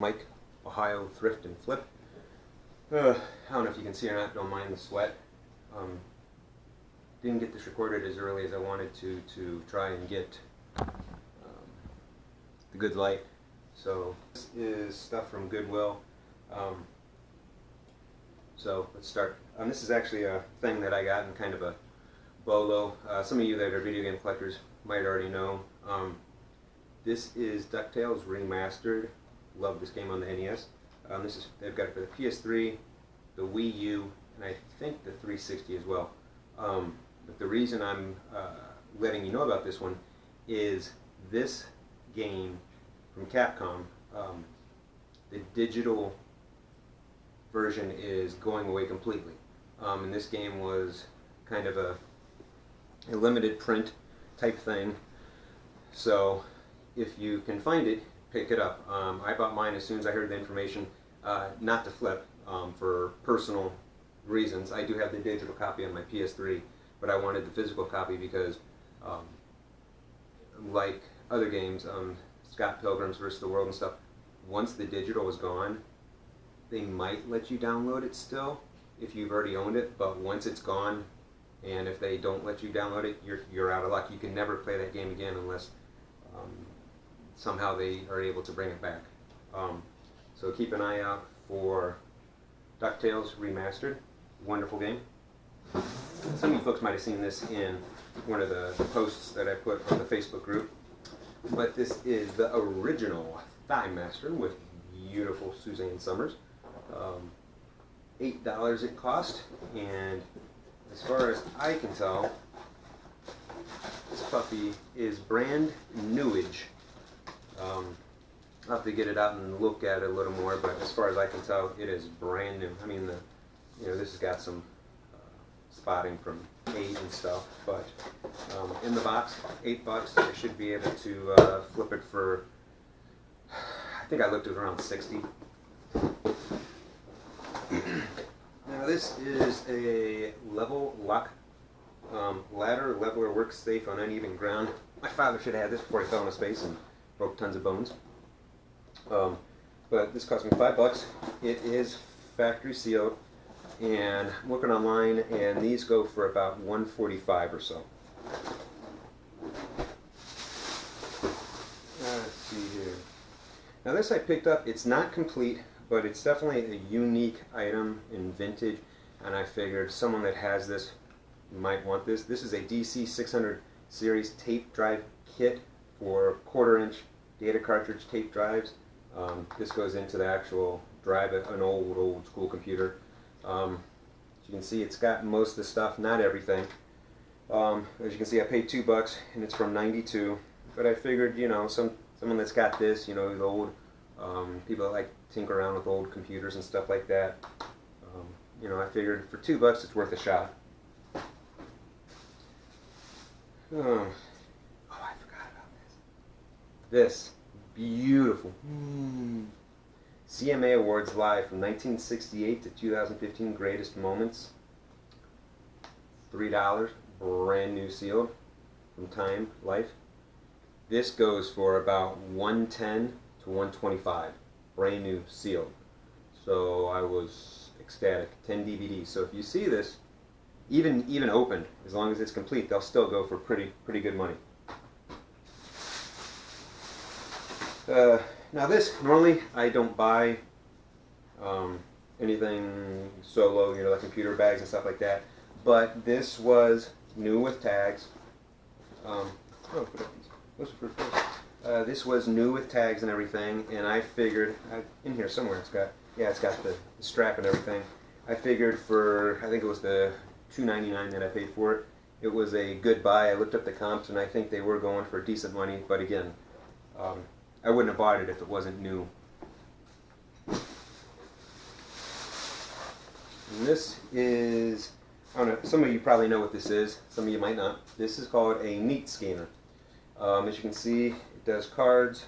Mike, Ohio Thrift and Flip. I don't know if you can see or not, don't mind the sweat. Didn't get this recorded as early as I wanted to try and get the good light. So this is stuff from Goodwill. So let's start. This is actually a thing that I got in kind of a bolo. Some of you that are video game collectors might already know. This is DuckTales Remastered. Love this game on the NES. They've got it for the PS3, the Wii U, and I think the 360 as well. But the reason I'm letting you know about this one is this game from Capcom, the digital version is going away completely. And this game was kind of a limited print type thing. So if you can find it, pick it up. I bought mine as soon as I heard the information, not to flip, for personal reasons. I do have the digital copy on my PS3, but I wanted the physical copy because, like other games, Scott Pilgrim's vs. the World and stuff, once the digital is gone, they might let you download it still if you've already owned it, but once it's gone, and if they don't let you download it, you're out of luck. You can never play that game again unless somehow they are able to bring it back. So keep an eye out for DuckTales Remastered. Wonderful game. Some of you folks might have seen this in one of the posts that I put on the Facebook group. But this is the original Thigh Master with beautiful Suzanne Summers. $8 it cost, and as far as I can tell, this puppy is brand newage. I'll have to get it out and look at it a little more, but as far as I can tell, it is brand new. I mean, this has got some spotting from age and stuff, but in the box, $8. I should be able to flip it for, I think I looked at around 60. Now this is a level lock ladder, leveler, works safe on uneven ground. My father should have had this before he fell on his face and broke tons of bones. But this cost me $5. It is factory sealed, and I'm looking online, and these go for about $145 or so. Let's see here. Now this I picked up. It's not complete, but it's definitely a unique item in vintage, and I figured someone that has this might want this. This is a DC 600 series tape drive kit for 1/4-inch data cartridge tape drives. This goes into the actual drive, an old school computer. As you can see, it's got most of the stuff, not everything. As you can see, I paid $2, and it's from '92. But I figured, someone that's got this, the old people that like tinker around with old computers and stuff like that. I figured for $2 it's worth a shot. Oh, I forgot about this. This beautiful CMA Awards Live from 1968 to 2015 Greatest Moments. $3, brand new sealed from Time Life. This goes for about $110 to $125, brand new sealed. So I was ecstatic. 10 DVDs. So if you see this, even opened, as long as it's complete, they'll still go for pretty good money. Now this, normally I don't buy anything solo, like computer bags and stuff like that, but this was new with tags. This was new with tags and everything, and I figured, in here somewhere it's got the strap and everything. I figured for, I think it was the $2.99 that I paid for it, it was a good buy. I looked up the comps, and I think they were going for decent money, but again, I wouldn't have bought it if it wasn't new. And this is, I don't know, some of you probably know what this is, some of you might not. This is called a meat scanner. As you can see, it does cards,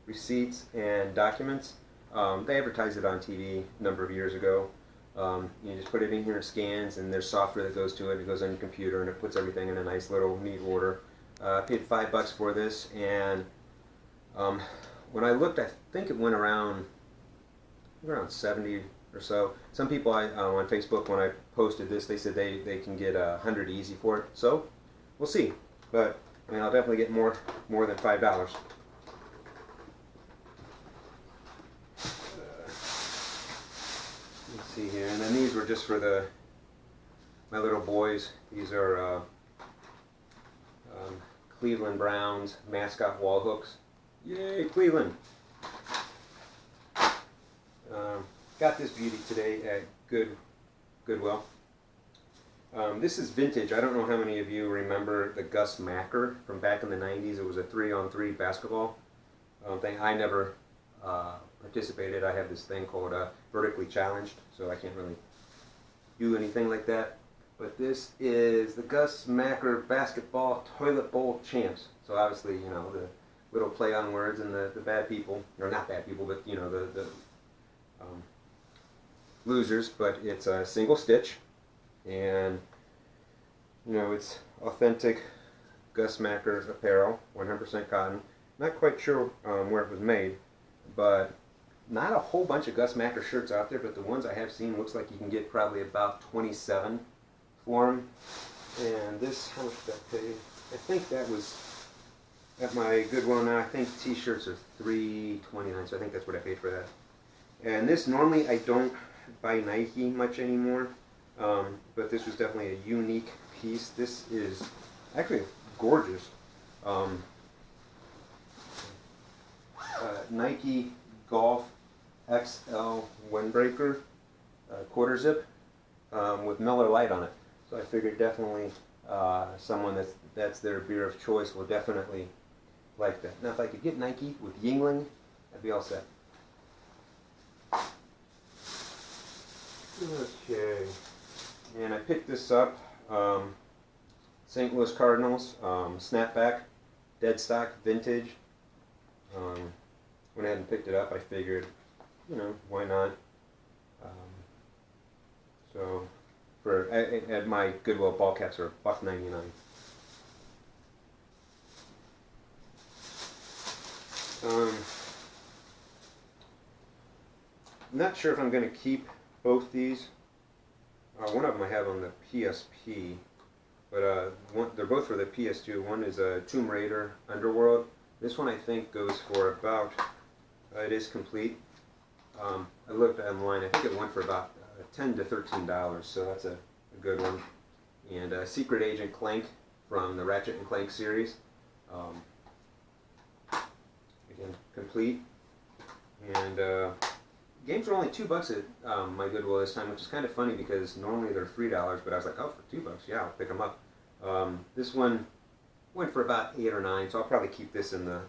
receipts, and documents. They advertised it on TV a number of years ago. You just put it in here, it scans, and there's software that goes to it. It goes on your computer, and it puts everything in a nice little neat order. I paid $5 for this, and when I looked, I think it went around 70 or so. Some people on Facebook, when I posted this, they said they can get 100 easy for it. So we'll see. But I mean, I'll definitely get more than $5. Let's see here, and then these were just for my little boys. These are Cleveland Browns mascot wall hooks. Yay, Cleveland! Got this beauty today at Goodwill. This is vintage. I don't know how many of you remember the Gus Macker from back in the 90s. It was a 3-on-3 basketball thing. I never participated. I have this thing called vertically challenged, so I can't really do anything like that. But this is the Gus Macker basketball toilet bowl champs. So obviously, you know, the little play on words and the bad people, or not bad people, but you know, the losers. But it's a single stitch, and you know, it's authentic Gus Macker apparel, 100% cotton. Not quite sure where it was made, but not a whole bunch of Gus Macker shirts out there, but the ones I have seen looks like you can get probably about 27 for them. And this, how much did that pay? I think that was at my Goodwill now. I think t-shirts are $3.29, so I think that's what I paid for that. And this, normally I don't buy Nike much anymore, but this was definitely a unique piece. This is actually gorgeous. Nike Golf XL windbreaker, quarter zip, with Miller Lite on it. So I figured definitely someone that's their beer of choice will definitely like that. Now if I could get Nike with Yingling, I'd be all set. Okay, and I picked this up, St. Louis Cardinals, snapback, dead stock, vintage. When I hadn't picked it up, I figured, you know, why not? So, at my Goodwill, ball caps are $1.99. I'm not sure if I'm going to keep both these. One of them I have on the PSP, but they're both for the PS2. One is a Tomb Raider Underworld. This one I think goes for about, it is complete. I looked online, I think it went for about $10 to $13, so that's a good one. And Secret Agent Clank from the Ratchet and Clank series. Again, complete. And games are only $2 at my Goodwill this time, which is kind of funny because normally they're $3, but I was like, oh, for $2, yeah, I'll pick them up. This one went for about 8 or 9, so I'll probably keep this in the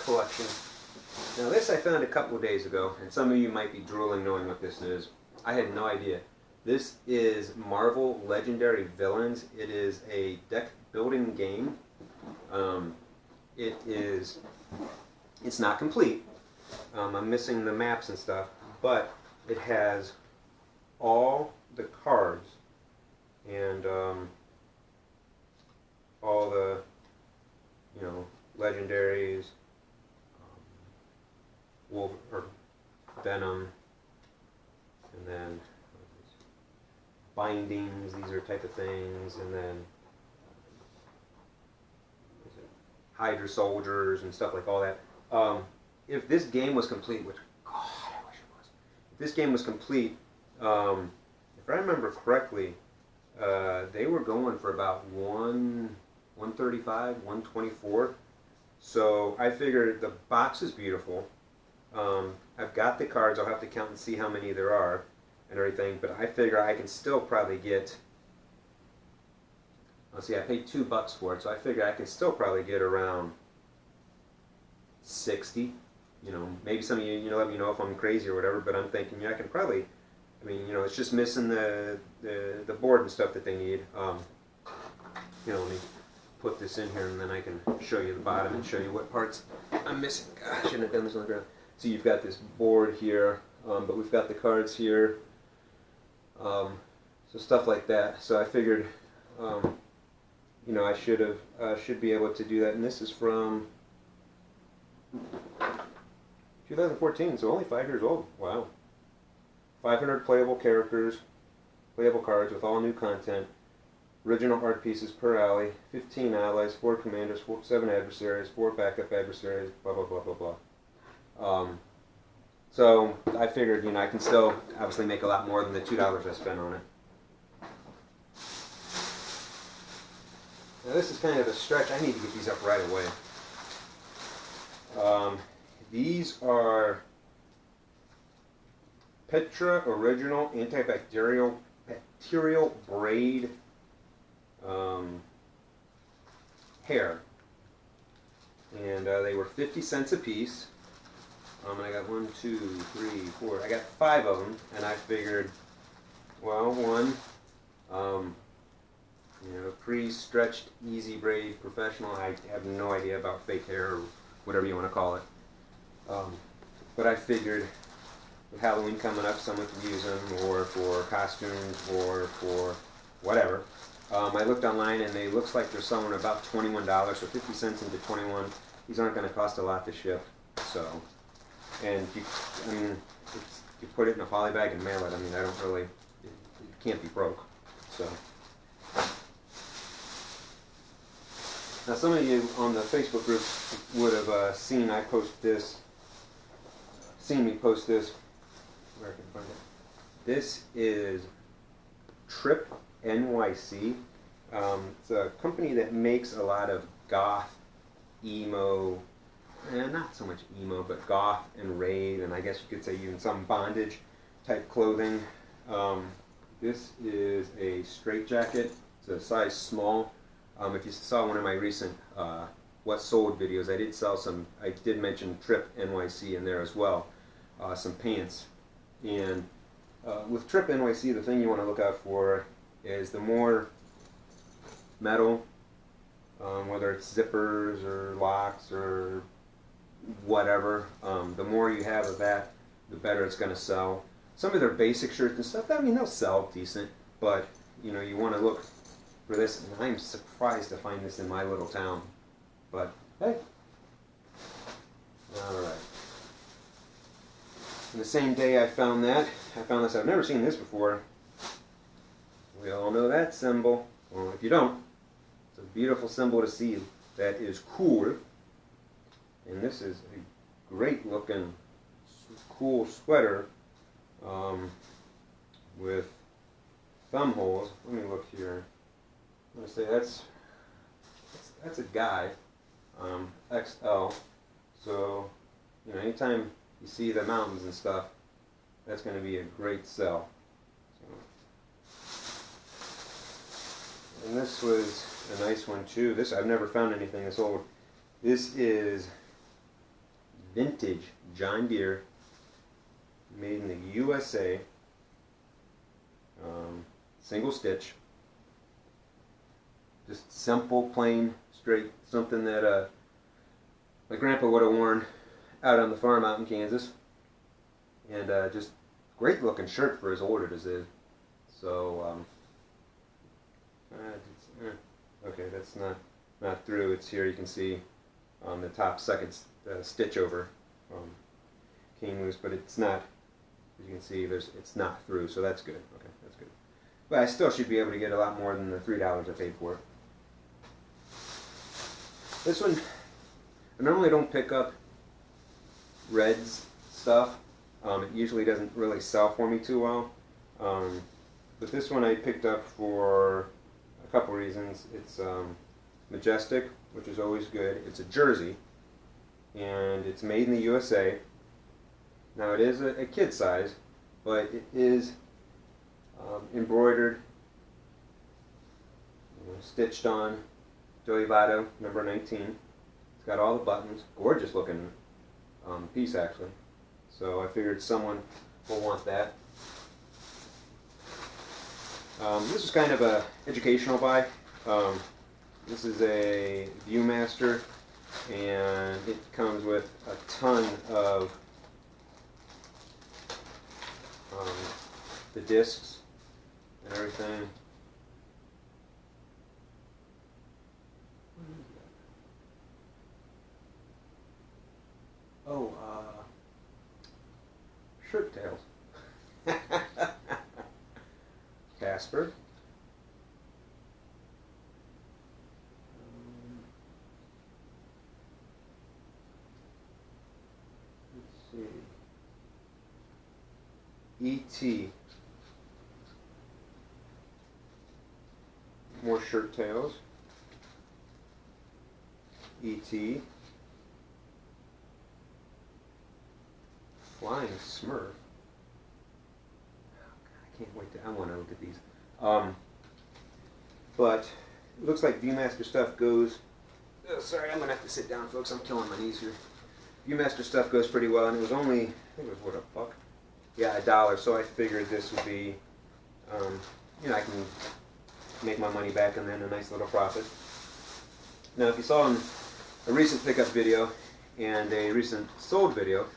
collection. Now this I found a couple of days ago, and some of you might be drooling knowing what this is. I had no idea. This is Marvel Legendary Villains. It is a deck building game. It's not complete. I'm missing the maps and stuff, but it has all the cards and all the, you know, legendaries, or Venom, and then bindings, these are type of things, and then Hydra soldiers and stuff like all that. If this game was complete, which, God, I wish it was. If this game was complete, if I remember correctly, they were going for about $135, $124. So I figured the box is beautiful. I've got the cards. I'll have to count and see how many there are and everything. But I figure I can still probably get. Let's see. I paid $2 for it, so I figure I can still probably get around 60. You know, maybe some of you, let me know if I'm crazy or whatever. But I'm thinking, yeah, I can probably. I mean, you know, it's just missing the board and stuff that they need. You know, let me put this in here and then I can show you the bottom and show you what parts I'm missing. God, I shouldn't have done this on the ground. So you've got this board here, but we've got the cards here. So stuff like that. So I figured, you know, I should be able to do that. And this is from 2014, so only 5 years old. Wow. 500 playable characters, playable cards with all new content. Original art pieces per alley, 15 allies, 4 commanders, 7 adversaries, 4 backup adversaries, blah, blah, blah, blah, blah. So I figured, I can still obviously make a lot more than the $2 I spent on it. Now this is kind of a stretch. I need to get these up right away. These are Petra Original Antibacterial Braid hair, and they were 50 cents a piece. And I got 1, 2, 3, 4. I got 5 of them, and I figured, well, one, pre-stretched, easy braid, professional. I have no idea about fake hair or whatever you want to call it. But I figured with Halloween coming up, someone could use them, or for costumes, or for whatever. I looked online, and they looks like they're selling about $21, so 50 cents into 21. These aren't going to cost a lot to ship. So, and you put it in a poly bag and mail it. I mean, I don't really, it can't be broke. So, now some of you on the Facebook group would have seen me post this. Where I can find it. This is Trip NYC. It's a company that makes a lot of goth, emo, not so much emo, but goth and raid, and I guess you could say even some bondage type clothing. This is a straitjacket. It's a size small. If you saw one of my recent What Sold videos, I did mention Trip NYC in there as well. Some pants. And with Trip NYC, the thing you want to look out for is the more metal, whether it's zippers or locks or whatever, the more you have of that, the better it's going to sell. Some of their basic shirts and stuff, they'll sell decent, but you want to look for this, and I'm surprised to find this in my little town. But hey, alright. The same day I found this. I've never seen this before. We all know that symbol. Well, if you don't, it's a beautiful symbol to see. That is cool. And this is a great looking, cool sweater with thumb holes. Let me look here. I'm going to say that's a guy, XL. So, anytime you see the mountains and stuff, that's going to be a great sell. And this was a nice one too. I've never found anything this old. This is vintage John Deere, made in the USA. Single stitch. Just simple, plain, straight. Something that my grandpa would have worn out on the farm out in Kansas. And just great looking shirt for as old as it is. So, okay, that's not through. It's here. You can see on the top second stitch over came loose, but it's not. As you can see, it's not through, so that's good. Okay, that's good. But I still should be able to get a lot more than the $3 I paid for it. This one, I normally don't pick up Reds stuff. It usually doesn't really sell for me too well. But this one I picked up for a couple reasons. It's majestic, which is always good. It's a jersey, and it's made in the USA. Now it is a kid size, but it is embroidered, stitched on, Joey Votto, number 19. It's got all the buttons. Gorgeous looking piece, actually. So I figured someone will want that. This is kind of a educational buy. This is a Viewmaster, and it comes with a ton of the discs and everything. shirt tails. Casper. Let's see. E.T. More shirt tails. E.T. Flying Smurf. I can't wait to. I want to look at these. But it looks like Viewmaster stuff goes. Oh, sorry, I'm gonna have to sit down, folks. I'm killing my knees here. Viewmaster stuff goes pretty well, and it was only, I think it was what, $1? Yeah, $1. So I figured this would be, you know, I can make my money back and then a nice little profit. Now, if you saw in a recent pickup video and a recent sold video,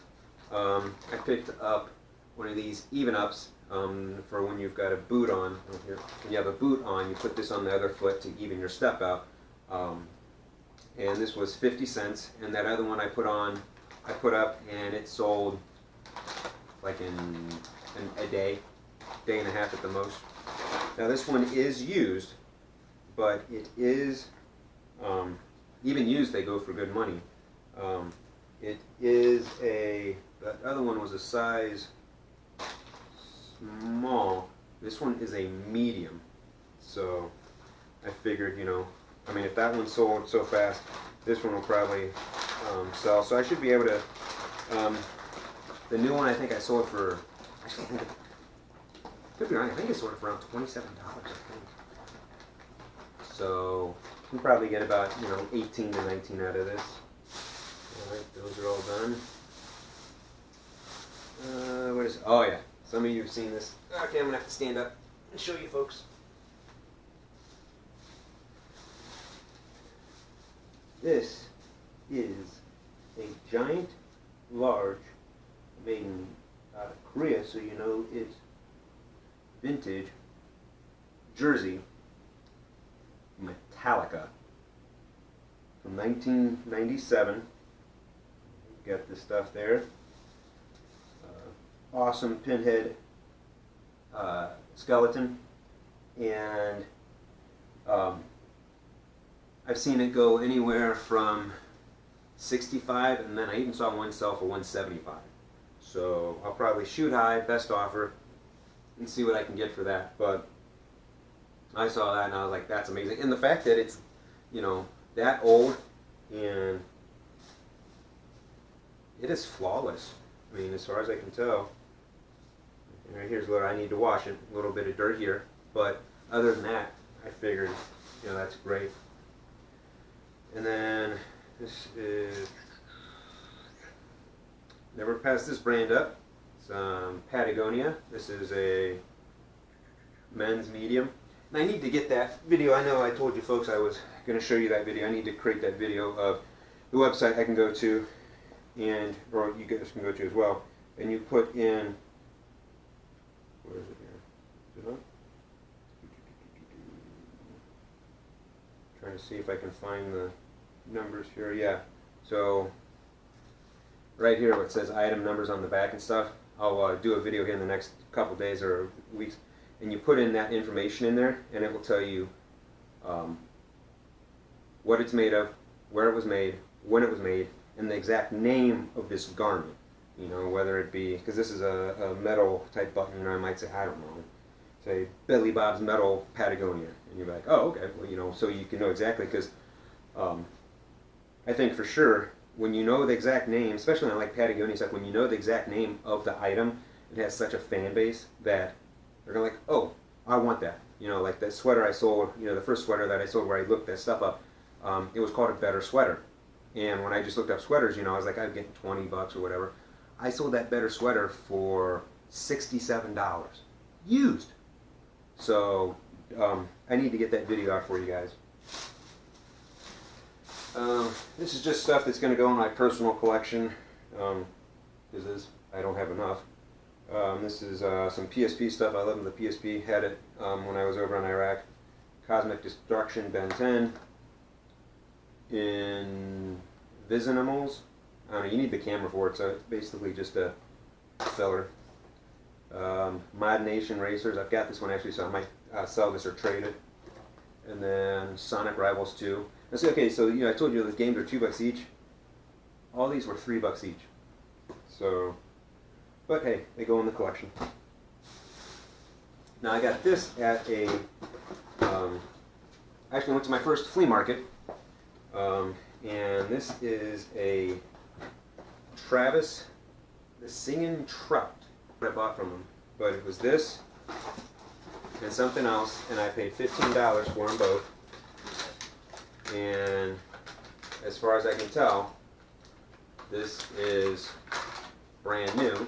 I picked up one of these even ups for when you've got a boot on. Here, when you have a boot on, you put this on the other foot to even your step out. And this was 50 cents. And that other one I put up, and it sold like in a day and a half at the most. Now this one is used, but it is, even used they go for good money. It is that other one was a size small. This one is a medium. So I figured, you know, I mean, if that one sold so fast, this one will probably sell. So I should be able to, the new one I think I sold for, actually I think, could be wrong, I think I sold it for around $27, I think. So we'll probably get about, you know, 18 to 19 out of this. Alright, those are all done. What is, oh yeah, some of you have seen this. Okay, I'm going to have to stand up and show you folks. This is a giant, large, made in Korea, so you know it's vintage, jersey, Metallica, from 1997. Got this stuff there. Awesome pinhead skeleton, and I've seen it go anywhere from 65, and then I even saw one sell for 175. So I'll probably shoot high, best offer, and see what I can get for that. But I saw that and I was like, that's amazing. And the fact that it's, you know, that old, and it is flawless. I mean, as far as I can tell. Right here's where I need to wash it. A little bit of dirt here. But other than that, I figured, you know, that's great. And then this is, never passed this brand up. It's Patagonia. This is a men's medium. And I need to get that video. I know I told you folks I was going to show you that video. I need to create that video of the website I can go to, and or you guys can go to as well. And you put in, where is it here? Is it on? Trying to see if I can find the numbers here. Yeah. So right here where it says item numbers on the back and stuff, I'll do a video here in the next couple days or weeks, and you put in that information in there, and it will tell you what it's made of, where it was made, when it was made, and the exact name of this garment. You know, whether it be, because this is a metal type button, you know, I might say, I don't know, say Billy Bob's Metal Patagonia, and you're like, oh, okay, well, you know, so you can know exactly, because I think for sure, when you know the exact name, especially on like Patagonia stuff, when you know the exact name of the item, it has such a fan base that they're going to like, oh, I want that. You know, like that sweater I sold, you know, the first sweater that I sold where I looked that stuff up, it was called a Better Sweater. And when I just looked up sweaters, you know, I was like, I'd get $20 or whatever. I sold that Better Sweater for $67, used. So I need to get that video out for you guys. This is just stuff that's going to go in my personal collection, because I don't have enough. This is some PSP stuff. I love the PSP. Had it when I was over in Iraq. Cosmic Destruction Ben 10. Invisimals. I don't know, you need the camera for it, so it's basically just a filler. Mod Nation Racers. I've got this one actually, so I might sell this or trade it. And then Sonic Rivals 2. Now see, okay, so I told you the games are $2 each. All these were $3 each. So, but hey, they go in the collection. Now I got this at a. Actually, went to my first flea market, and this is a Travis, the Singing Trout. I bought from him, but it was this and something else, and I paid $15 for them both. And as far as I can tell, this is brand new.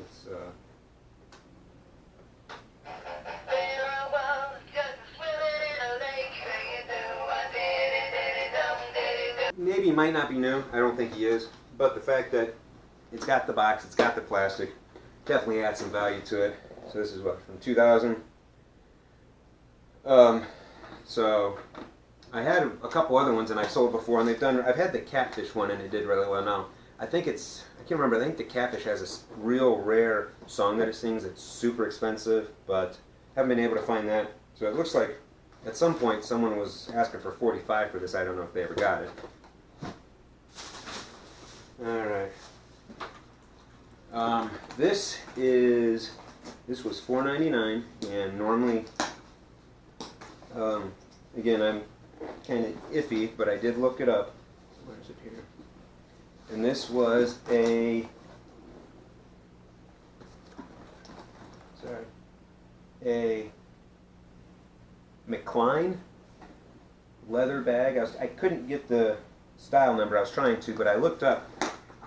It's maybe might not be new. I don't think he is, but the fact that it's got the box, it's got the plastic, definitely adds some value to it. So this is what, from 2000. So I had a couple other ones and I've sold before, and I've had the catfish one and it did really well. Now I think I can't remember, I think the catfish has a real rare song that it sings. It's super expensive, but haven't been able to find that. So it looks like at some point someone was asking for $45 for this. I don't know if they ever got it. Alright. This was $4.99, and normally, again, I'm kind of iffy, but I did look it up. Where is it here? And this was a McLean leather bag. I couldn't get the style number. I was trying to, but I looked up,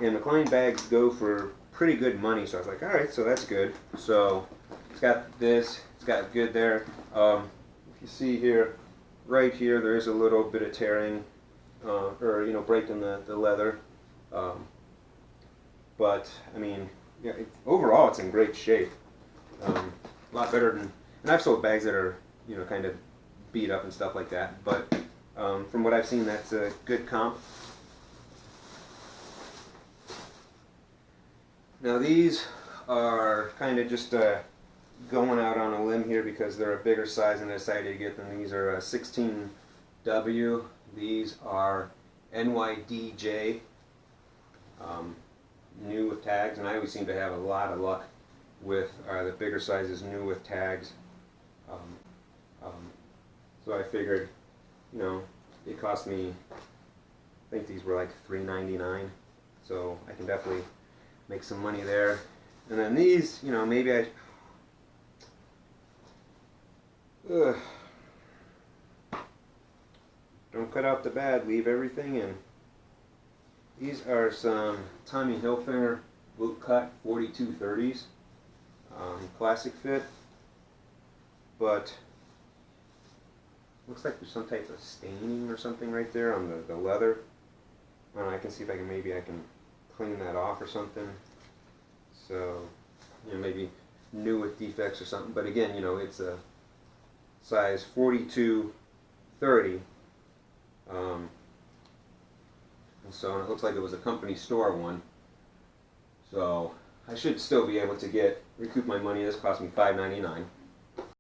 and McLean bags go for pretty good money. So I was like, all right, so that's good. So it's got this. It's got good there. If you see here, right here, there is a little bit of tearing, or breaking the leather. But I mean, yeah, overall it's in great shape. A lot better than, and I've sold bags that are kind of beat up and stuff like that. But from what I've seen, that's a good comp. Now these are kind of just going out on a limb here because they're a bigger size and I decided to get them. These are 16W. These are NYDJ, new with tags, and I always seem to have a lot of luck with the bigger sizes new with tags. So I figured, it cost me, I think these were like $3.99, so I can definitely make some money there. And then these, maybe I don't cut out the bad, leave everything in. These are some Tommy Hilfiger boot cut 4230s, classic fit, but looks like there's some type of staining or something right there on the leather. I don't know, I can see if I can clean that off or something. So, maybe new with defects or something. But again, it's a size 4230. And so it looks like it was a company store one. So I should still be able to recoup my money. This cost me $5.99.